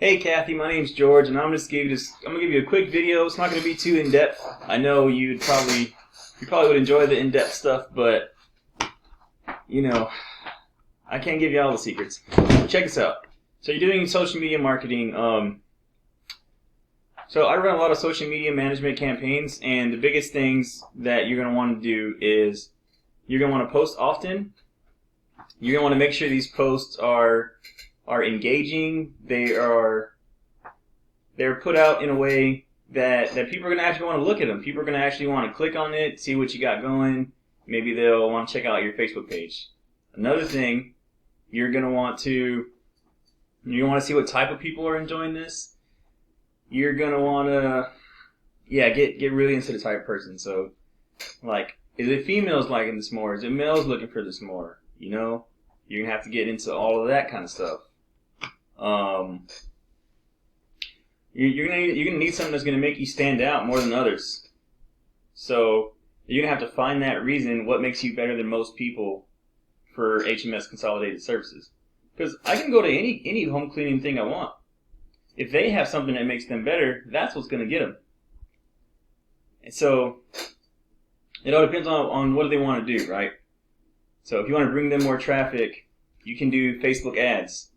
Hey Kathy, my name's George, and I'm gonna give you a quick video. It's not gonna be too in depth. I know you probably would enjoy the in depth stuff, but I can't give you all the secrets. Check this out. So you're doing social media marketing. So I run a lot of social media management campaigns, and the biggest things that you're gonna want to do is you're gonna want to post often. You're gonna want to make sure these posts are engaging. They're put out in a way that people are going to actually want to look at them. People are going to actually want to click on it, see what you got going. Maybe they'll want to check out your Facebook page. Another thing, you're going to want to see what type of people are enjoying this. You're going to want to, get really into the type of person. So, like, is it females liking this more? Is it males looking for this more? You're going to have to get into all of that kind of stuff. You're gonna need something that's gonna make you stand out more than others. So you're gonna have to find that reason, what makes you better than most people for HMS Consolidated Services. Because I can go to any home cleaning thing I want. If they have something that makes them better, that's what's gonna get them. And so it all depends on what do they want to do, right? So if you want to bring them more traffic, you can do Facebook ads.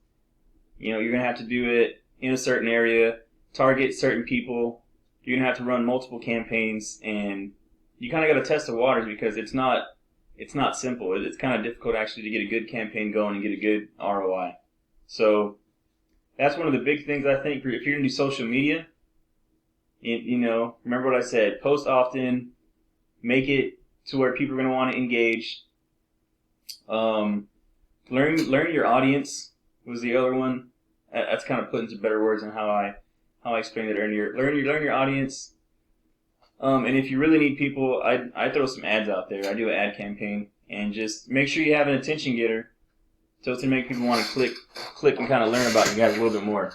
You're going to have to do it in a certain area, target certain people. You're going to have to run multiple campaigns, and you kind of got to test the waters because it's not simple. It's kind of difficult actually to get a good campaign going and get a good ROI. So that's one of the big things I think if you're going to do social media. Remember what I said, post often, make it to where people are going to want to engage. Learn your audience was the other one. That's kind of put into better words than how I explained it earlier. Learn your audience. And if you really need people, I throw some ads out there. I do an ad campaign, and just make sure you have an attention getter, so it's to make people want to click and kind of learn about you guys a little bit more.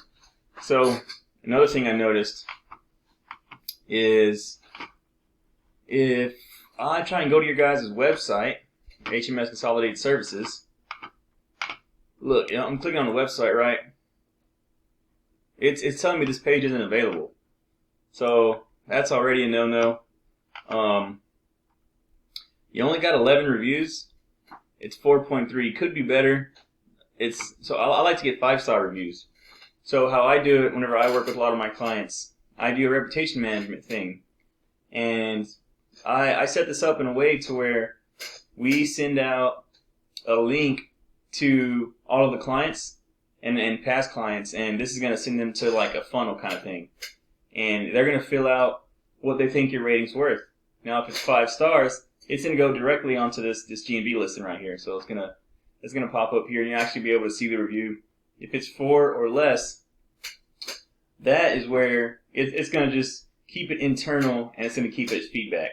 So another thing I noticed is if I try and go to your guys' website, HMS Consolidated Services. Look, I'm clicking on the website, right? It's telling me this page isn't available. So that's already a no-no. You only got 11 reviews. It's 4.3. Could be better. So I like to get 5-star reviews. So how I do it whenever I work with a lot of my clients, I do a reputation management thing. And I set this up in a way to where we send out a link to all of the clients and past clients, and this is going to send them to like a funnel kind of thing. And they're going to fill out what they think your rating's worth. Now, if it's 5 stars, it's going to go directly onto this G&B listing right here. So it's going to pop up here, and you'll actually be able to see the review. If it's 4 or less, that is where it's going to just keep it internal, and it's going to keep it as feedback.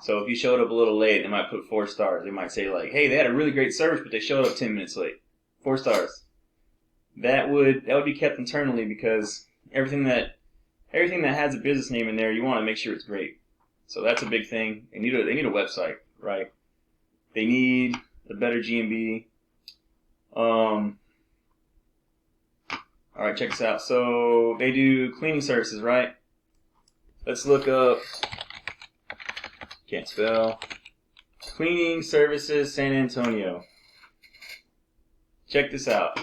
So if you showed up a little late, they might put 4 stars. They might say like, hey, they had a really great service, but they showed up 10 minutes late. 4 stars. That would be kept internally, because everything that has a business name in there, you want to make sure it's great. So that's a big thing. They need a website, right? They need a better G&B. All right, check this out. So they do cleaning services, right? Let's look up. Can't spell. Cleaning Services San Antonio. Check this out.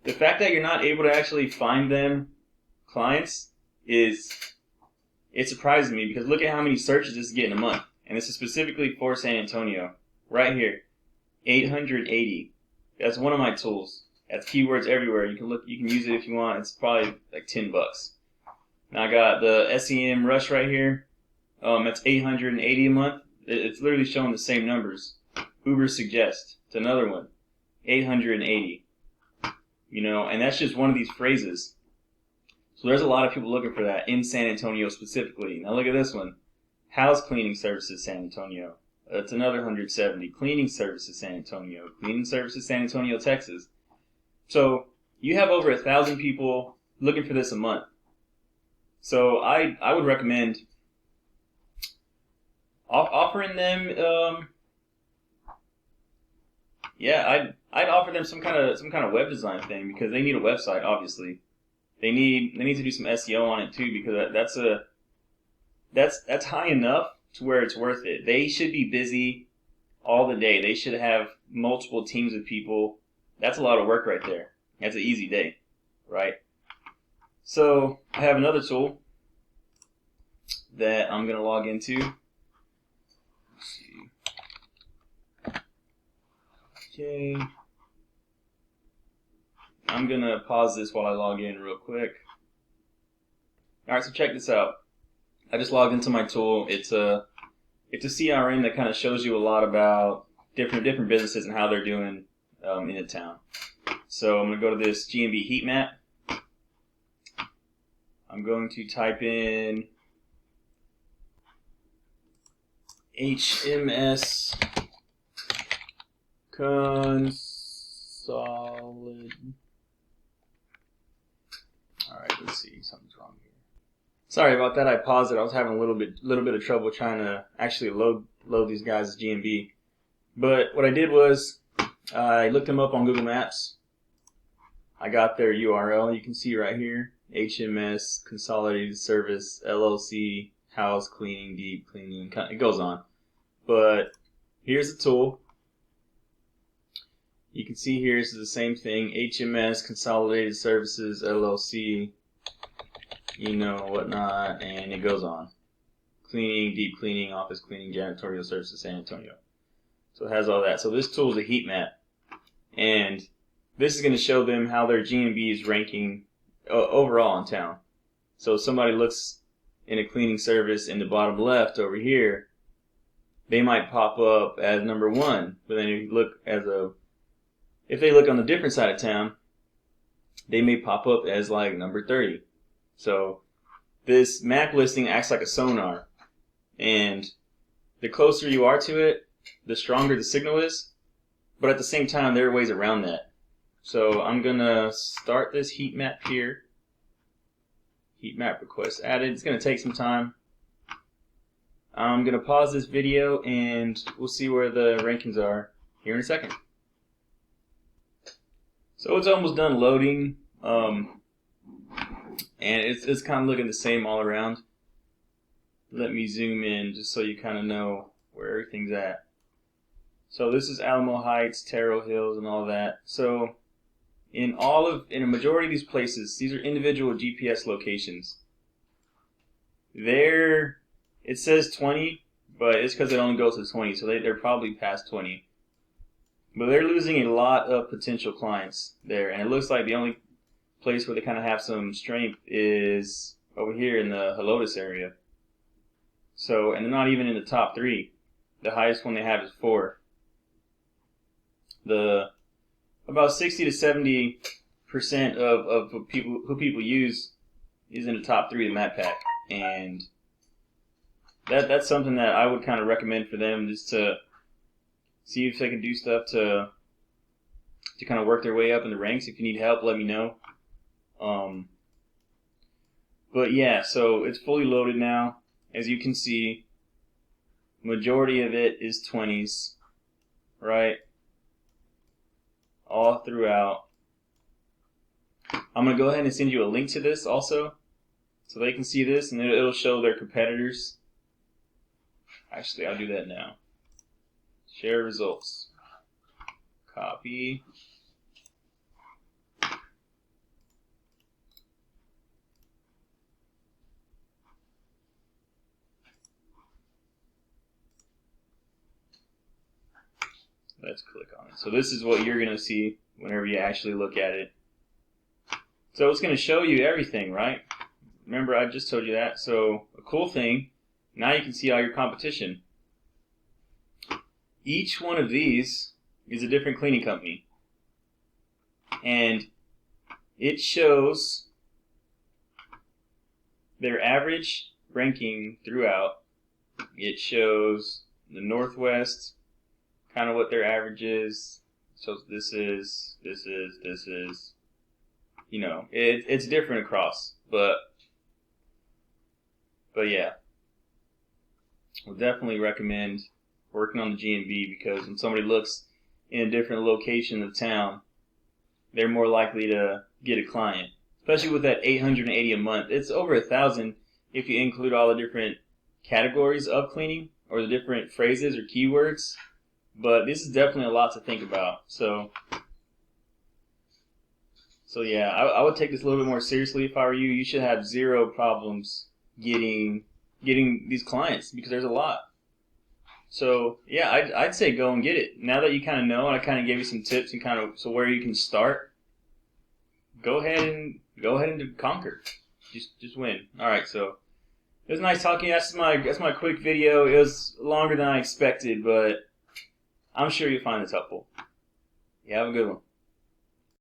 The fact that you're not able to actually find them clients it surprises me, because look at how many searches this is getting a month. And this is specifically for San Antonio. Right here. 880. That's one of my tools. That's keywords everywhere. You can use it if you want. It's probably like $10. Now I got the SEM Rush right here. That's 880 a month. It's literally showing the same numbers. Uber Suggest. It's another one. 880. And that's just one of these phrases. So there's a lot of people looking for that in San Antonio specifically. Now look at this one. House Cleaning Services San Antonio. That's another 170. Cleaning Services San Antonio. Cleaning Services San Antonio, Texas. So you have over 1,000 people looking for this a month. So I would recommend offering them, I'd offer them some kind of web design thing, because they need a website, obviously. they need to do some SEO on it too, because that's high enough to where it's worth it. They should be busy all the day. They should have multiple teams of people. That's a lot of work right there. That's an easy day, right? So I have another tool that I'm going to log into. Let's see. Okay. I'm going to pause this while I log in real quick. Alright, so check this out. I just logged into my tool. It's a CRM that kind of shows you a lot about different businesses and how they're doing in the town. So I'm going to go to this GMB heat map. I'm going to type in HMS Consolidated. Alright, let's see. Something's wrong here. Sorry about that. I paused it. I was having a little bit of trouble trying to actually load these guys as GMB. But what I did was I looked them up on Google Maps. I got their URL. You can see right here. HMS Consolidated Service LLC, house cleaning, deep cleaning. It goes on. But here's the tool. You can see here this is the same thing. HMS Consolidated Services LLC, you know, whatnot, and it goes on. Cleaning, deep cleaning, office cleaning, janitorial services, San Antonio. So it has all that. So this tool is a heat map. And this is going to show them how their GMB is ranking overall in town. So if somebody looks in a cleaning service in the bottom left over here, they might pop up as number 1. But then if they look on the different side of town, they may pop up as like number 30. So this map listing acts like a sonar. And the closer you are to it, the stronger the signal is. But at the same time, there are ways around that. So I'm going to start this heat map here. Heat map request added. It's going to take some time. I'm going to pause this video and we'll see where the rankings are here in a second. So it's almost done loading. And it's kind of looking the same all around. Let me zoom in just so you kind of know where everything's at. So this is Alamo Heights, Terrell Hills, and all that. So in a majority of these places, these are individual GPS locations. It says 20, but it's because it only goes to 20, so they're probably past 20. But they're losing a lot of potential clients there, and it looks like the only place where they kind of have some strength is over here in the Helotes area. So, and they're not even in the top 3. The highest one they have is 4. About 60 to 70% of who people use is in the top 3 of the map pack, and that's something that I would kind of recommend for them, just to see if they can do stuff to kind of work their way up in the ranks. If you need help, let me know. But yeah, so it's fully loaded now. As you can see, majority of it is 20s, right? All throughout. I'm going to go ahead and send you a link to this also, so they can see this, and it'll show their competitors. Actually, I'll do that now. Share results. Copy. Let's click on it. So this is what you're going to see whenever you actually look at it. So it's going to show you everything, right? Remember, I just told you that. So a cool thing, now you can see all your competition. Each one of these is a different cleaning company. And it shows their average ranking throughout. It shows the Northwest, kind of what their average is. So this is, you know, it's different across, but yeah, we'll definitely recommend working on the GMB, because when somebody looks in a different location of town, they're more likely to get a client, especially with that 880 a month. It's over 1,000 if you include all the different categories of cleaning or the different phrases or keywords. But this is definitely a lot to think about. So yeah, I would take this a little bit more seriously if I were you. You should have zero problems getting these clients because there's a lot. So yeah, I'd say go and get it. Now that you kind of know, and I kind of gave you some tips and kind of so where you can start. Go ahead and conquer. Just win. All right, so it was nice talking to you. That's my quick video. It was longer than I expected, but I'm sure you'll find this helpful. You have a good one.